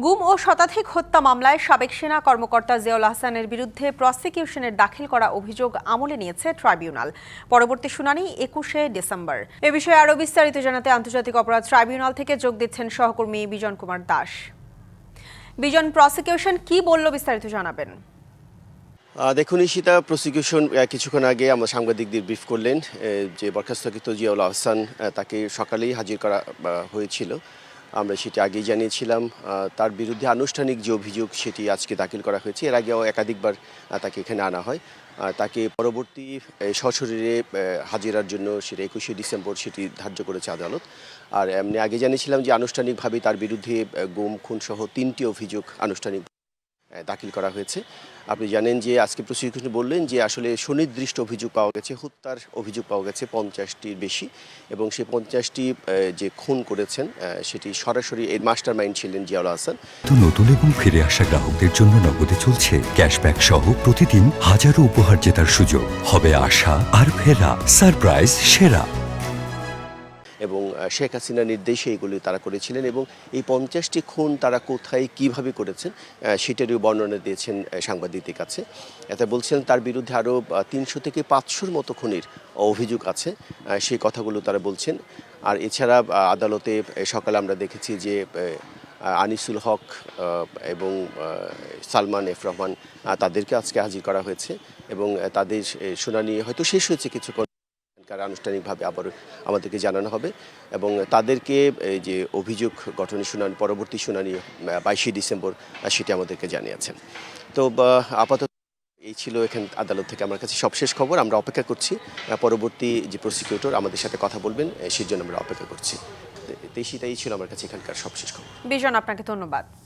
গুম ও শতাধিক হত্যা মামলায় সাবেক সেনা কর্মকর্তা জিয়াউল আহসানের বিরুদ্ধে প্রসিকিউশনের দাখিল করা অভিযোগ আমলে নিয়েছে ট্রাইব্যুনাল। পরবর্তী শুনানি ২১শে ডিসেম্বর। এ বিষয়ে আরও বিস্তারিত জানাতে আন্তর্জাতিক অপরাধ ট্রাইব্যুনাল থেকে যোগ দিচ্ছেন সহকর্মী বিজন কুমার দাস। বিজন, প্রসিকিউশন কি বলল বিস্তারিত জানাবেন। দেখুন ঈশিতা, প্রসিকিউশন কিছুক্ষণ আগে আমরা সাংবাদিকদের ব্রিফ করলেন যে বরখাস্তকৃত জিয়াউল আহসান তাকে সকালেই হাজির করা হয়েছিল। আমরা সেটি আগেই জানিয়েছিলাম। তার বিরুদ্ধে আনুষ্ঠানিক যে অভিযোগ সেটি আজকে দাখিল করা হয়েছে। এর আগেও একাধিকবার তাকে এখানে আনা হয়। তাকে পরবর্তী সশরীরে হাজিরার জন্য সেটা ২১শে ডিসেম্বর সেটি ধার্য করেছে আদালত। আর এমনি আগে জানিয়েছিলাম যে আনুষ্ঠানিকভাবে তার বিরুদ্ধে গুম খুন সহ ৩টি অভিযোগ আনুষ্ঠানিক দাখিল করা হয়েছে। আপনি জানেন যে আজকে প্রসিকিউশন বললেন যে আসলে সুনির্দিষ্ট অভিযোগ পাওয়া গেছে, হত্যার অভিযোগ পাওয়া গেছে ৫০টির বেশি, এবং সেই ৫০টি যে খুন করেছেন সেটি সরাসরি এর মাস্টার মাইন্ড ছিলেন জিয়াউল আহসান। নতুন এবং ফিরে আসা গ্রাহকদের জন্য নগদে চলছে ক্যাশব্যাক সহ প্রতিদিন হাজারো উপহার জেতার সুযোগ। হবে আশা আর ফেরা সারপ্রাইজ সেরা। এবং শেখ হাসিনার নির্দেশে এগুলি তারা করেছিলেন, এবং এই ৫০টি খুন তারা কোথায় কিভাবে করেছেন সেটারও বর্ণনা দিয়েছেন সাংবাদিকদের কাছে। এতে বলছেন তার বিরুদ্ধে আরও ৩০০ থেকে ৫০০-র মতো খুনের অভিযোগ আছে, সেই কথাগুলো তারা বলছেন। আর এছাড়া আদালতে সকালে আমরা দেখেছি যে আনিসুল হক এবং সালমান এফ রহমান তাদেরকে আজকে হাজির করা হয়েছে, এবং তাদের শুনানি হয়তো শেষ হয়েছে কিছুক্ষণ, আনুষ্ঠানিকভাবে আবার আমাদেরকে জানানো হবে। এবং তাদেরকে যে অভিযোগ গঠনের শুনানি, পরবর্তী শুনানি ২২শে ডিসেম্বর সেটি আমাদেরকে জানিয়েছেন। তো আপাতত এই ছিল এখান আদালত থেকে আমার কাছে সবশেষ খবর। আমরা অপেক্ষা করছি পরবর্তী যে প্রসিকিউটর আমাদের সাথে কথা বলবেন, সেই জন্য আমরা অপেক্ষা করছি। এই ছিল আমার কাছে এখানকার সবশেষ খবর। বিজন, আপনাকে ধন্যবাদ।